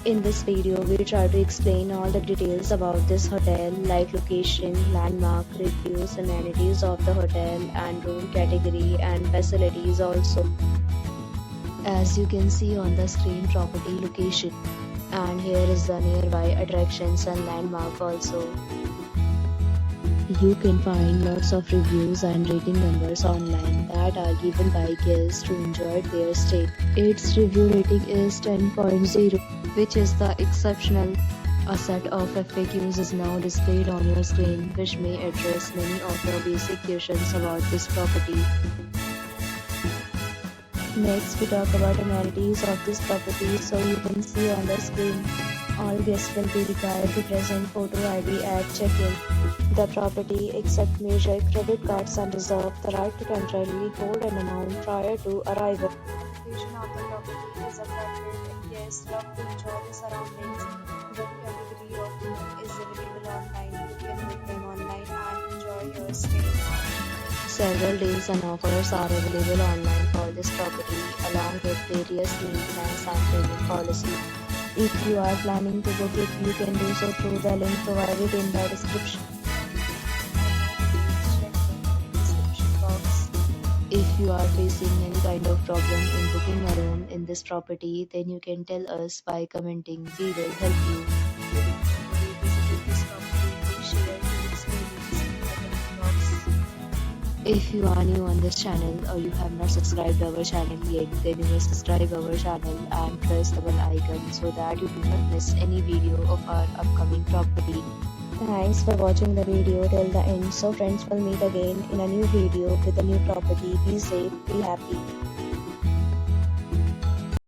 In this video, we try to explain all the details about this hotel like location, landmark, reviews, amenities of the hotel and room category and facilities also. As you can see on the screen, property location, and here is the nearby attractions and landmark also. You can find lots of reviews and rating numbers online that are given by guests to enjoy their stay. Its review rating is 10.0, which is the exceptional. A set of FAQs is now displayed on your screen, which may address many of your basic questions about this property. Next, we talk about amenities of this property. So you can see on the screen, all guests will be required to present photo ID at check-in. The property accepts major credit cards and reserves the right to temporarily hold an amount prior to arrival. The location of the property is attractive and guests love to enjoy the surroundings. The category of room is available online. You can book them online and enjoy your stay. Several deals and offers are available online for this property, along with various maintenance and payment policy. If you are planning to book it, you can do so through the link provided in the description. If you are facing any kind of problem in booking a room in this property, then you can tell us by commenting. We will help you. If you are new on this channel or you have not subscribed our channel yet, then you must subscribe our channel and press the bell icon so that you do not miss any video of our upcoming property. Thanks for watching the video till the end. So friends, will meet again in a new video with a new property. Be safe, be happy.